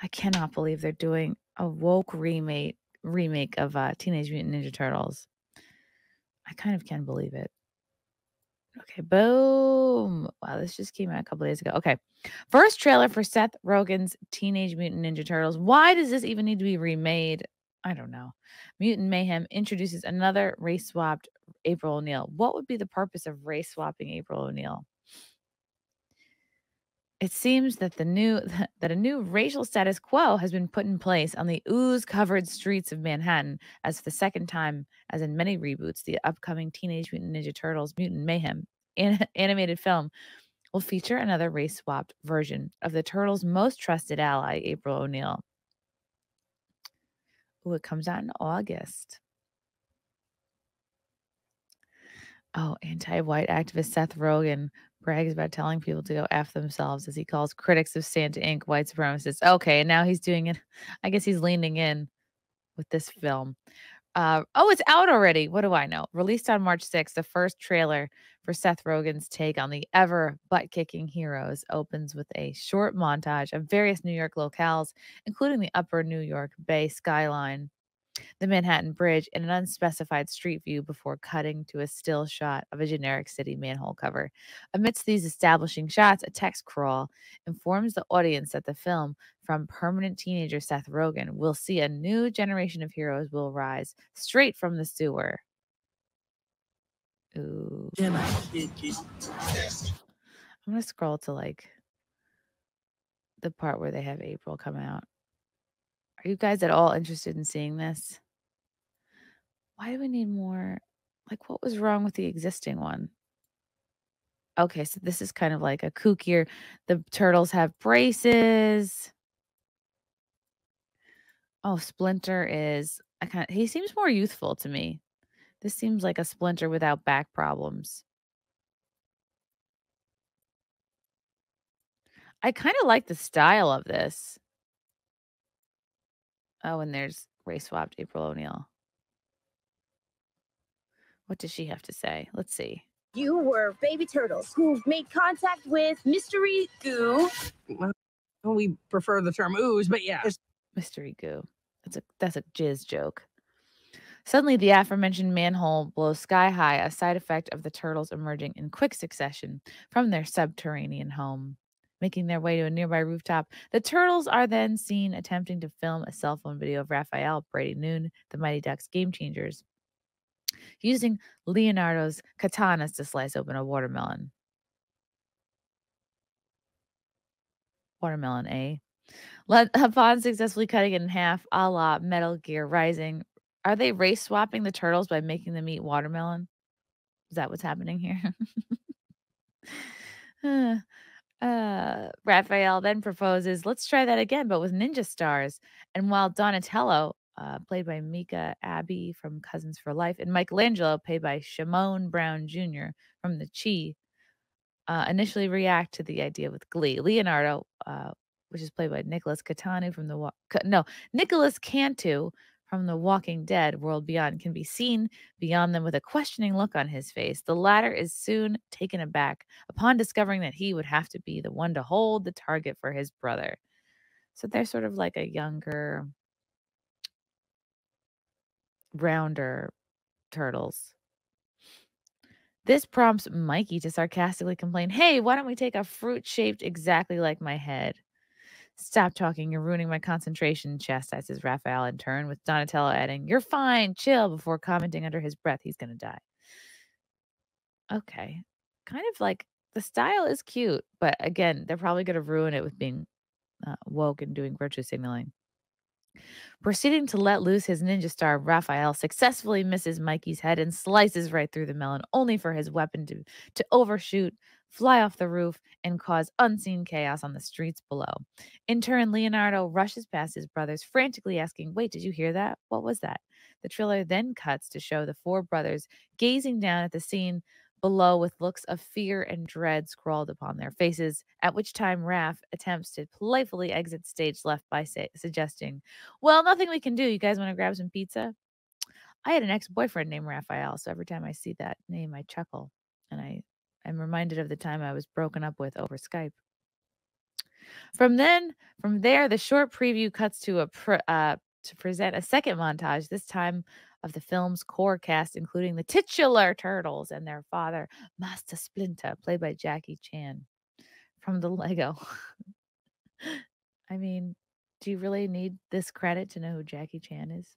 I cannot believe they're doing a woke remake of Teenage Mutant Ninja Turtles. I kind of can believe it. Okay, boom. Wow, this just came out a couple days ago. Okay. First trailer for Seth Rogen's Teenage Mutant Ninja Turtles. Why does this even need to be remade? I don't know. Mutant Mayhem introduces another race swapped April O'Neil. What would be the purpose of race swapping April O'Neil? It seems that that a new racial status quo has been put in place on the ooze-covered streets of Manhattan, as for the second time, as in many reboots, the upcoming Teenage Mutant Ninja Turtles Mutant Mayhem animated film will feature another race-swapped version of the Turtles' most trusted ally, April O'Neil. Ooh, it comes out in August. Oh, anti-white activist Seth Rogen brags about telling people to go F themselves as he calls critics of Santa Inc. white supremacists. Okay, and now he's doing it. I guess he's leaning in with this film. Oh, it's out already. What do I know? Released on March 6th, the first trailer for Seth Rogen's take on the ever butt-kicking heroes opens with a short montage of various New York locales, including the Upper New York Bay skyline, the Manhattan Bridge, and an unspecified street view before cutting to a still shot of a generic city manhole cover. Amidst these establishing shots, a text crawl informs the audience that the film from permanent teenager Seth Rogen will see a new generation of heroes will rise straight from the sewer. Ooh. I'm going to scroll to like the part where they have April come out. Are you guys at all interested in seeing this? Why do we need more? Like, what was wrong with the existing one? Okay, so this is kind of like a kookier. The turtles have braces. Oh, Splinter is he seems more youthful to me. This seems like a Splinter without back problems. I kind of like the style of this. Oh, and there's race swapped April O'Neil. What does she have to say? Let's see. You were baby turtles who made contact with mystery goo. Well, we prefer the term ooze, but yeah. Mystery goo. That's a jizz joke. Suddenly, the aforementioned manhole blows sky high, a side effect of the turtles emerging in quick succession from their subterranean home. Making their way to a nearby rooftop, the turtles are then seen attempting to film a cell phone video of Raphael, Brady Noon, the Mighty Ducks Game Changers, using Leonardo's katanas to slice open a watermelon. Watermelon, eh? Upon successfully cutting it in half, a la Metal Gear Rising, are they race swapping the turtles by making them eat watermelon? Is that what's happening here? Raphael then proposes, let's try that again, but with ninja stars. And while Donatello, played by Mika Abbey from Cousins for Life, and Michelangelo, played by Shimon Brown Jr. from the Chi, initially react to the idea with glee. Leonardo, which is played by Nicholas Catanu from Nicholas Cantu from The Walking Dead World Beyond, can be seen beyond them with a questioning look on his face. The latter is soon taken aback upon discovering that he would have to be the one to hold the target for his brother. So they're sort of like a younger, rounder turtles. This prompts Mikey to sarcastically complain, hey, why don't we take a fruit shaped exactly like my head? Stop talking, you're ruining my concentration, chastises Raphael in turn, with Donatello adding, you're fine, chill, before commenting under his breath, he's going to die. Okay. Kind of like, the style is cute, but again, they're probably going to ruin it with being woke and doing virtue signaling. Proceeding to let loose his ninja star, Raphael successfully misses Mikey's head and slices right through the melon, only for his weapon to overshoot, fly off the roof, and cause unseen chaos on the streets below. In turn, Leonardo rushes past his brothers, frantically asking, wait, did you hear that? What was that? The trailer then cuts to show the four brothers gazing down at the scene below with looks of fear and dread scrawled upon their faces, at which time Raph attempts to playfully exit stage left by suggesting, well, nothing we can do. You guys want to grab some pizza? I had an ex-boyfriend named Raphael, so every time I see that name, I chuckle, and I'm reminded of the time I was broken up with over Skype. From there, the short preview cuts to to present a second montage, this time of the film's core cast, including the titular turtles and their father, Master Splinter, played by Jackie Chan from the Lego. I mean, do you really need this credit to know who Jackie Chan is?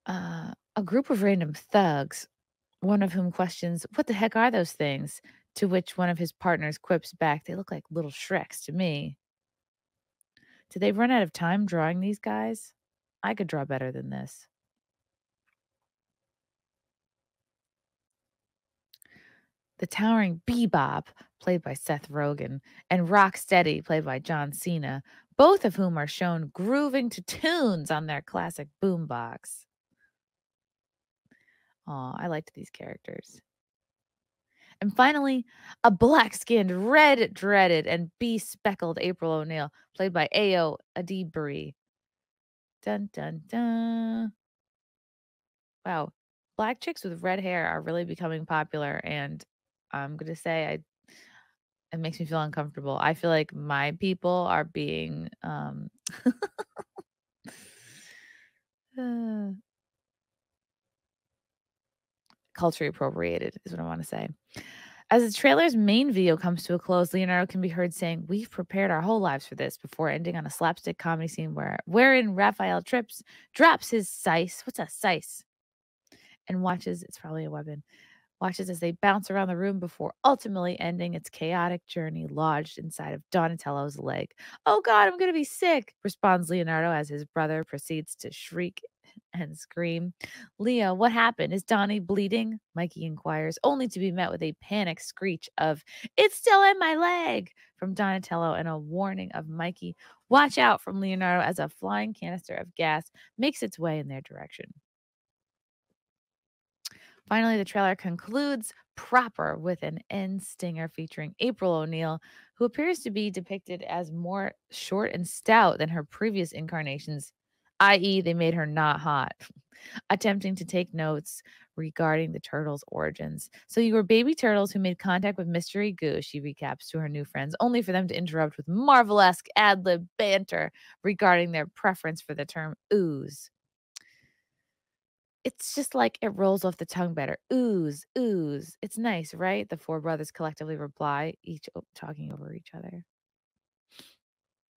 A group of random thugs, one of whom questions, "What the heck are those things?" To which one of his partners quips back, "They look like little Shreks to me." Did they run out of time drawing these guys? I could draw better than this. The towering Bebop, played by Seth Rogen, and Rocksteady, played by John Cena, both of whom are shown grooving to tunes on their classic boombox. Aw, I liked these characters. And finally, a black-skinned, red-dreaded, and bespeckled April O'Neil, played by Ayo Adibri. Dun dun dun. Wow. Black chicks with red hair are really becoming popular, and I'm gonna say it makes me feel uncomfortable. I feel like my people are being uh, culture appropriated, is what I want to say. As the trailer's main video comes to a close, Leonardo can be heard saying, "We've prepared our whole lives for this," before ending on a slapstick comedy scene wherein Raphael drops his sice. What's a sice? And watches, it's probably a weapon, watches as they bounce around the room before ultimately ending its chaotic journey lodged inside of Donatello's leg. "Oh God, I'm going to be sick," responds Leonardo as his brother proceeds to shriek and scream. "Leo, what happened? Is Donnie bleeding?" Mikey inquires, only to be met with a panicked screech of, "It's still in my leg," from Donatello and a warning of Mikey, "Watch out," from Leonardo as a flying canister of gas makes its way in their direction. Finally, the trailer concludes proper with an end stinger featuring April O'Neil, who appears to be depicted as more short and stout than her previous incarnations, i.e., they made her not hot, attempting to take notes regarding the turtles' origins. "So you were baby turtles who made contact with Mystery Goo," she recaps to her new friends, only for them to interrupt with Marvel-esque ad-lib banter regarding their preference for the term ooze. It's just like it rolls off the tongue better. "Ooze, ooze. It's nice, right?" the four brothers collectively reply, each talking over each other.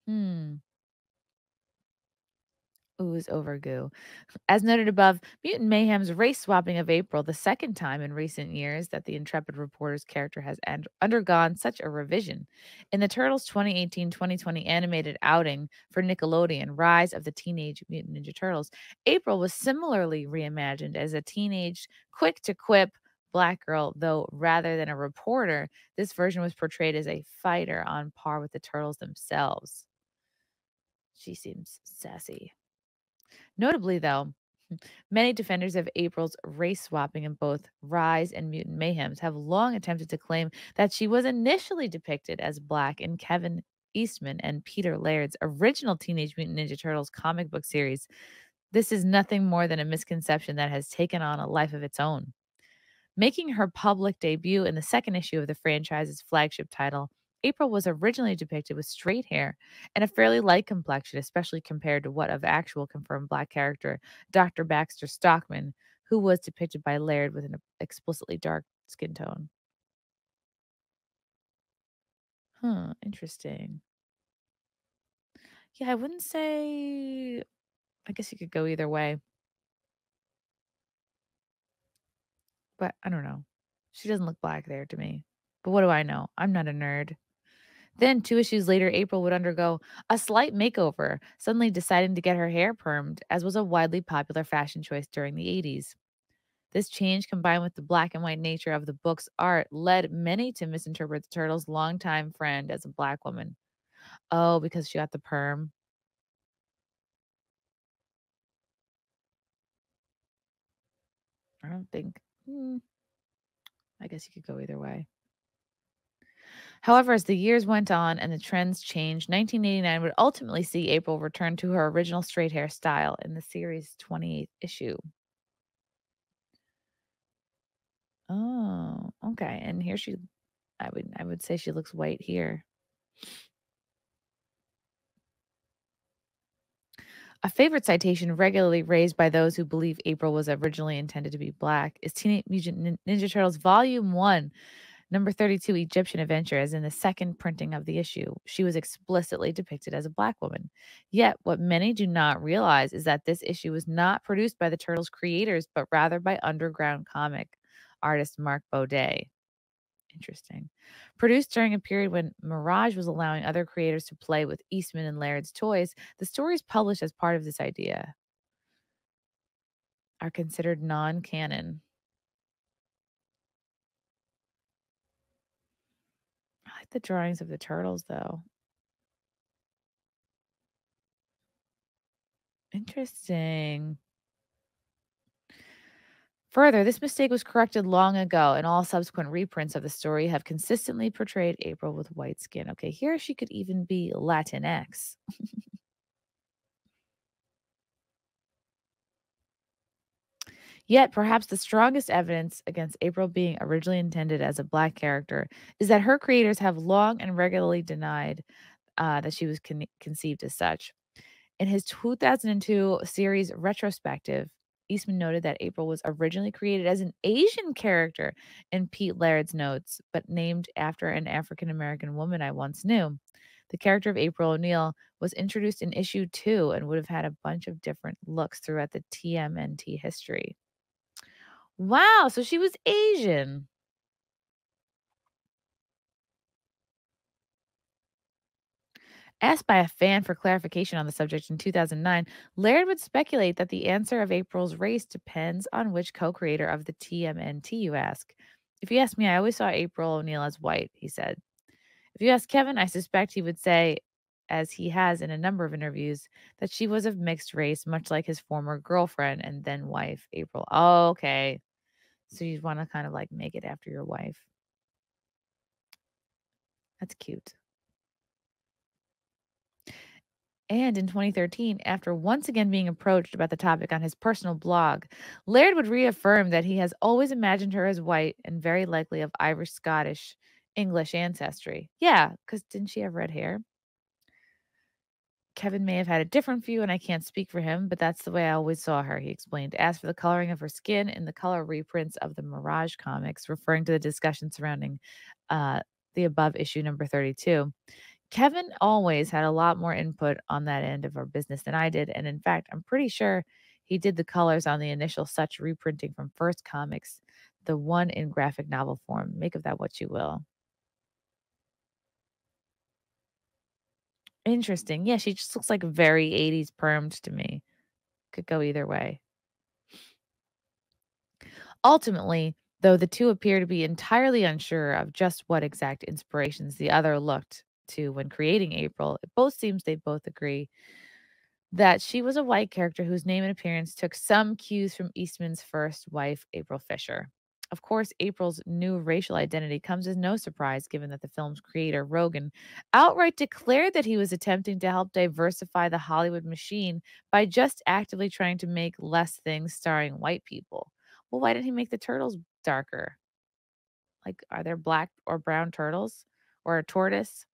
Hmm. Ooze over goo. As noted above, Mutant Mayhem's race swapping of April, the second time in recent years that the intrepid reporter's character has undergone such a revision. In the Turtles 2018-2020 animated outing for Nickelodeon, Rise of the Teenage Mutant Ninja Turtles, April was similarly reimagined as a teenage, quick to quip black girl, though rather than a reporter, this version was portrayed as a fighter on par with the Turtles themselves. She seems sassy. Notably, though, many defenders of April's race swapping in both Rise and Mutant Mayhems have long attempted to claim that she was initially depicted as black in Kevin Eastman and Peter Laird's original Teenage Mutant Ninja Turtles comic book series. This is nothing more than a misconception that has taken on a life of its own. Making her public debut in the second issue of the franchise's flagship title, April was originally depicted with straight hair and a fairly light complexion, especially compared to what of actual confirmed black character Dr. Baxter Stockman, who was depicted by Laird with an explicitly dark skin tone. Huh, interesting. Yeah, I wouldn't say, I guess you could go either way, but I don't know. She doesn't look black there to me. But what do I know? I'm not a nerd. Then, 2 issues later, April would undergo a slight makeover, suddenly deciding to get her hair permed, as was a widely popular fashion choice during the 80s. This change, combined with the black and white nature of the book's art, led many to misinterpret the turtle's longtime friend as a black woman. Oh, because she got the perm? I don't think. I guess you could go either way. However, as the years went on and the trends changed, 1989 would ultimately see April return to her original straight hair style in the series' 28th issue. Oh, okay. And here I would say she looks white here. A favorite citation regularly raised by those who believe April was originally intended to be black is Teenage Mutant Ninja Turtles Volume 1, number 32, Egyptian Adventure, as in the second printing of the issue. She was explicitly depicted as a black woman. Yet, what many do not realize is that this issue was not produced by the Turtles' creators, but rather by underground comic artist Mark Baudet. Interesting. Produced during a period when Mirage was allowing other creators to play with Eastman and Laird's toys, the stories published as part of this idea are considered non canon. I like the drawings of the turtles, though. Interesting. Further, this mistake was corrected long ago, and all subsequent reprints of the story have consistently portrayed April with white skin. Okay, here she could even be Latinx. Yet, perhaps the strongest evidence against April being originally intended as a black character is that her creators have long and regularly denied that she was conceived as such. In his 2002 series retrospective, Eastman noted that April was originally created as an Asian character in Pete Laird's notes, but named after an African American woman I once knew. The character of April O'Neil was introduced in issue 2 and would have had a bunch of different looks throughout the TMNT history. Wow, so she was Asian. Asked by a fan for clarification on the subject in 2009, Laird would speculate that the answer of April's race depends on which co creator of the TMNT you ask. If you ask me, I always saw April O'Neil as white, he said. If you ask Kevin, I suspect he would say, as he has in a number of interviews, that she was of mixed race, much like his former girlfriend and then wife, April. Oh, okay. So you want to kind of like make it after your wife. That's cute. And in 2013, after once again being approached about the topic on his personal blog, Laird would reaffirm that he has always imagined her as white and very likely of Irish, Scottish, English ancestry. Yeah, because didn't she have red hair? Kevin may have had a different view, and I can't speak for him, but that's the way I always saw her, he explained. As for the coloring of her skin in the color reprints of the Mirage comics, referring to the discussion surrounding the above issue number 32, Kevin always had a lot more input on that end of our business than I did. And in fact, I'm pretty sure he did the colors on the initial such reprinting from First Comics, the one in graphic novel form. Make of that what you will. Interesting. Yeah, she just looks like very 80s permed to me. Could go either way. Ultimately, though the two appear to be entirely unsure of just what exact inspirations the other looked to when creating April, it both seems they both agree that she was a white character whose name and appearance took some cues from Eastman's first wife, April Fisher. Of course, April's new racial identity comes as no surprise given that the film's creator, Rogen, outright declared that he was attempting to help diversify the Hollywood machine by just actively trying to make less things starring white people. Well, why didn't he make the turtles darker? Like, are there black or brown turtles or a tortoise?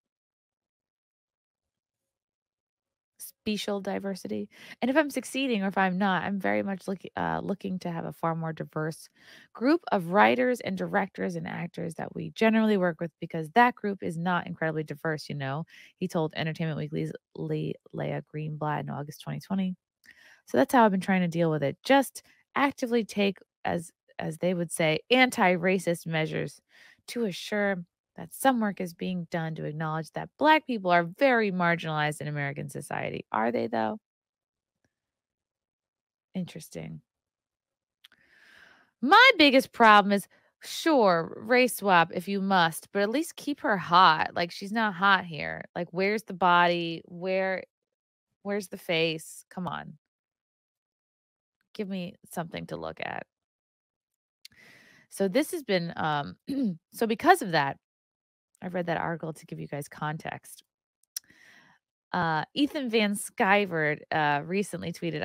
Special diversity. And if I'm succeeding or if I'm not, I'm very much looking to have a far more diverse group of writers and directors and actors that we generally work with because that group is not incredibly diverse, you know, he told Entertainment Weekly's Leah Greenblatt in August 2020. So that's how I've been trying to deal with it. Just actively take, as they would say, anti-racist measures to assure that some work is being done to acknowledge that Black people are very marginalized in American society. Are they, though? Interesting. My biggest problem is sure, race swap if you must, but at least keep her hot. Like she's not hot here. Like where's the body? Where's the face? Come on. Give me something to look at. So this has been so because of that, I read that article to give you guys context. Ethan Van Skyvert recently tweeted,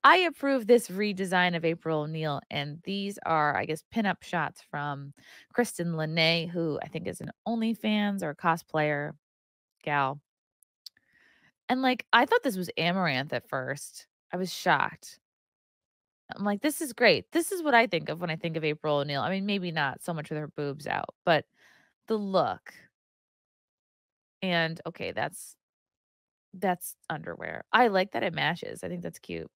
I approve this redesign of April O'Neil. And these are, I guess, pinup shots from Kristen Lene, who I think is an OnlyFans or cosplayer gal. And, like, I thought this was amaranth at first. I was shocked. I'm like, "This is great." This is what I think of when I think of April O'Neil. I mean, maybe not so much with her boobs out, but the look. And, okay, that's underwear. I like that it matches. I think that's cute.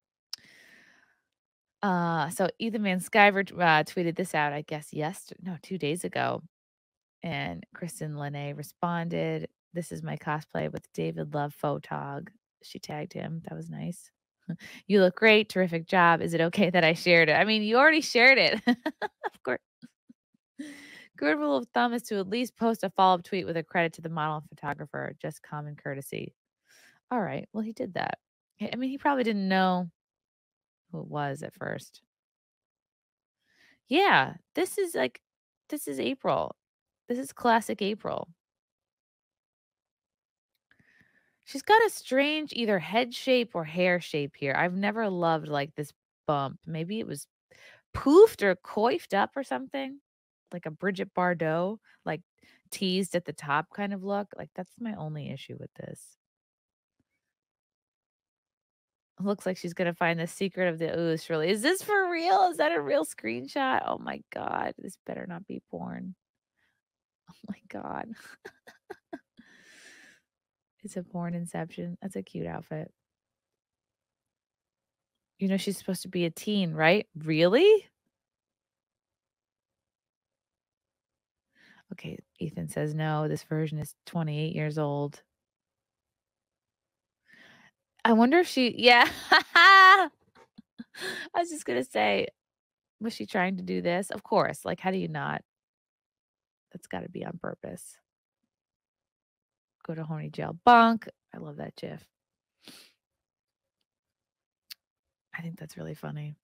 So Ethan Van Sciver tweeted this out, I guess, 2 days ago. And Kristen Lene responded, "This is my cosplay with David Love Photog." She tagged him. That was nice. "You look great. Terrific job. Is it okay that I shared it?" I mean, you already shared it. Of course. Good rule of thumb is to at least post a follow-up tweet with a credit to the model and photographer. Just common courtesy. All right. Well, he did that. I mean, he probably didn't know who it was at first. Yeah, this is April. This is classic April. She's got a strange either head shape or hair shape here. I've never loved like this bump. Maybe it was poofed or coiffed up or something, like a Bridget Bardot, like teased at the top kind of look. Like that's my only issue with this. It looks like she's gonna find the secret of the ooze. Surely, is this for real? Is that a real screenshot? Oh my god, this better not be porn. Oh my god. It's a porn inception. That's a cute outfit. You know, she's supposed to be a teen, right? Really? Okay, Ethan says no. This version is 28 years old. I wonder if yeah. I was just gonna say, was she trying to do this? Of course. Like, how do you not? That's got to be on purpose. Go to horny jail bunk. I love that gif. I think that's really funny.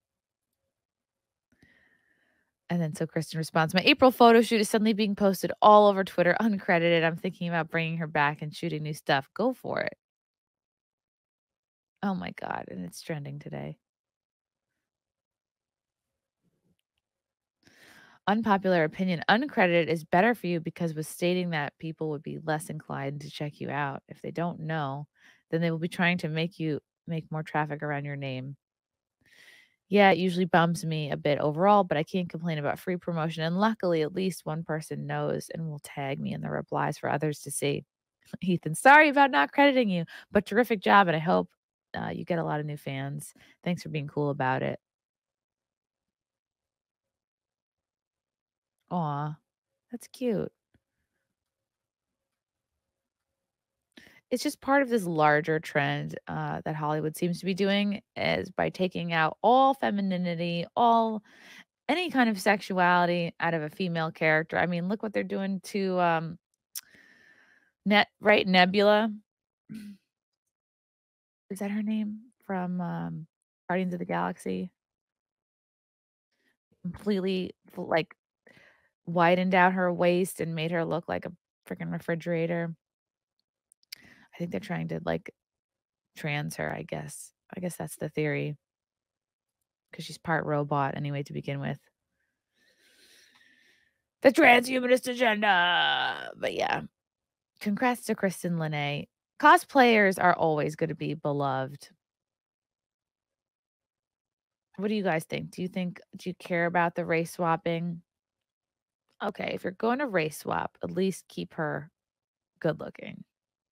And then so Kristen responds, "My April photo shoot is suddenly being posted all over Twitter, uncredited. I'm thinking about bringing her back and shooting new stuff. Go for it." Oh my God. And it's trending today. Unpopular opinion. Uncredited is better for you because with stating that people would be less inclined to check you out. If they don't know, then they will be trying to make more traffic around your name. Yeah, it usually bums me a bit overall, but I can't complain about free promotion. And luckily, at least one person knows and will tag me in the replies for others to see. Ethan, sorry about not crediting you, but terrific job. And I hope you get a lot of new fans. Thanks for being cool about it. Aw, that's cute. It's just part of this larger trend that Hollywood seems to be doing is by taking out all femininity, all any kind of sexuality out of a female character. I mean, look what they're doing to Nebula. Is that her name from Guardians of the Galaxy? Completely like widened out her waist and made her look like a freaking refrigerator. I think they're trying to like trans her, I guess. I guess that's the theory. Because she's part robot anyway to begin with. The transhumanist agenda. But yeah, congrats to Kristen Lene. Cosplayers are always going to be beloved. What do you guys think? Do you care about the race swapping? Okay, if you're going to race swap, at least keep her good looking.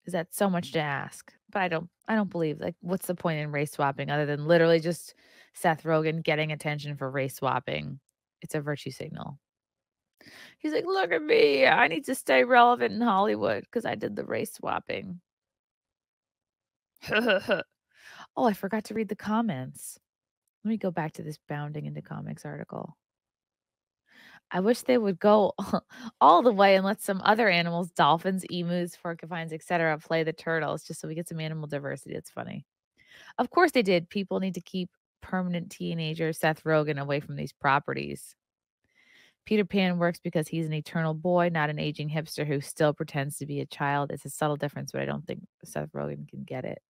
Is that so much to ask? But I don't believe like what's the point in race swapping other than literally just Seth Rogen getting attention for race swapping? It's a virtue signal. He's like, "Look at me. I need to stay relevant in Hollywood because I did the race swapping." Oh, I forgot to read the comments. Let me go back to this bounding into comics article. I wish they would go all the way and let some other animals, dolphins, emus, porcupines, etc., play the turtles just so we get some animal diversity. It's funny. Of course they did. People need to keep permanent teenager Seth Rogen away from these properties. Peter Pan works because he's an eternal boy, not an aging hipster who still pretends to be a child. It's a subtle difference, but I don't think Seth Rogen can get it.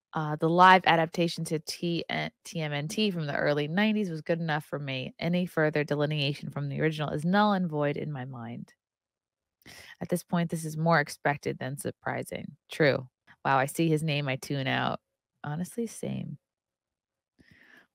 The live adaptation to TMNT from the early 90s was good enough for me. Any further delineation from the original is null and void in my mind. At this point, this is more expected than surprising. True. Wow, I see his name, I tune out. Honestly, same.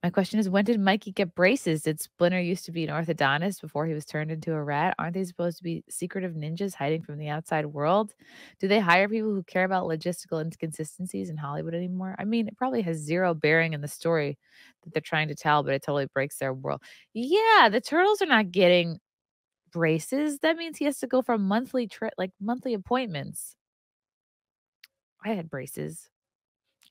My question is, when did Mikey get braces? Did Splinter used to be an orthodontist before he was turned into a rat? Aren't they supposed to be secretive ninjas hiding from the outside world? Do they hire people who care about logistical inconsistencies in Hollywood anymore? I mean, it probably has zero bearing in the story that they're trying to tell, but it totally breaks their world. Yeah, the turtles are not getting braces. That means he has to go for monthly monthly appointments. I had braces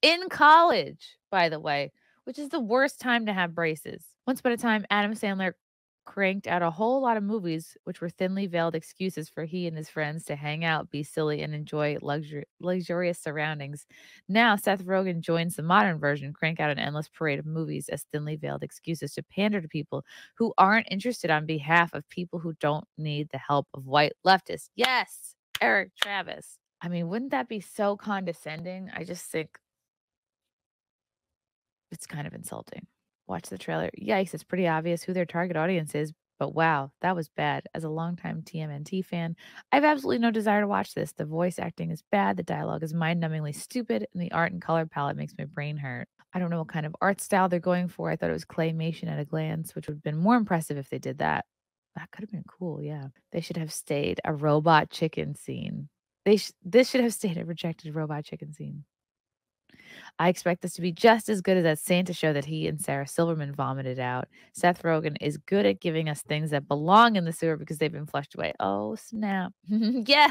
in college, by the way, which is the worst time to have braces. Once upon a time, Adam Sandler cranked out a whole lot of movies, which were thinly veiled excuses for he and his friends to hang out, be silly, and enjoy luxurious surroundings. Now, Seth Rogen joins the modern version, crank out an endless parade of movies as thinly veiled excuses to pander to people who aren't interested on behalf of people who don't need the help of white leftists. Yes, Eric Travis. I mean, wouldn't that be so condescending? I just think it's kind of insulting. Watch the trailer. Yikes, it's pretty obvious who their target audience is, but wow, that was bad. As a longtime TMNT fan, I have absolutely no desire to watch this. The voice acting is bad, the dialogue is mind-numbingly stupid, and the art and color palette makes my brain hurt. I don't know what kind of art style they're going for. I thought it was claymation at a glance, which would have been more impressive if they did that. That could have been cool, yeah. They should have stayed a robot chicken scene. This should have stayed a rejected robot chicken scene. I expect this to be just as good as that Santa show that he and Sarah Silverman vomited out. Seth Rogen is good at giving us things that belong in the sewer because they've been flushed away. Oh, snap. Yeah.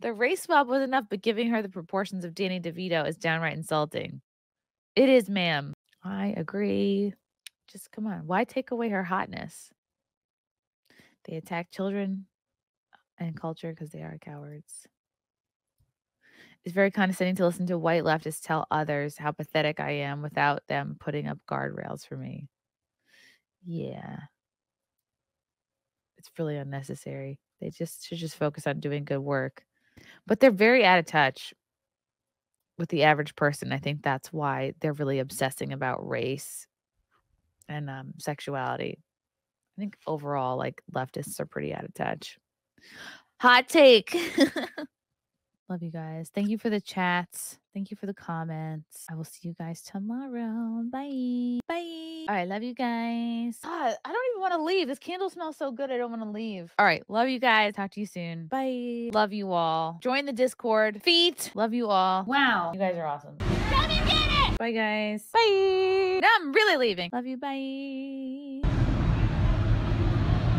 The race swap was enough, but giving her the proportions of Danny DeVito is downright insulting. It is, ma'am. I agree. Just come on. Why take away her hotness? They attack children and culture because they are cowards. It's very condescending to listen to white leftists tell others how pathetic I am without them putting up guardrails for me. Yeah. It's really unnecessary. They should just focus on doing good work. But they're very out of touch with the average person. I think that's why they're really obsessing about race and sexuality. I think overall, like, leftists are pretty out of touch. Hot take. Love you guys. Thank you for the chats. Thank you for the comments. I will see you guys tomorrow. Bye. Bye. All right. Love you guys. God, I don't even want to leave. This candle smells so good. I don't want to leave. All right. Love you guys. Talk to you soon. Bye. Love you all. Join the Discord. Feet. Love you all. Wow. You guys are awesome. Come and get it. Bye, guys. Bye. Now I'm really leaving. Love you. Bye.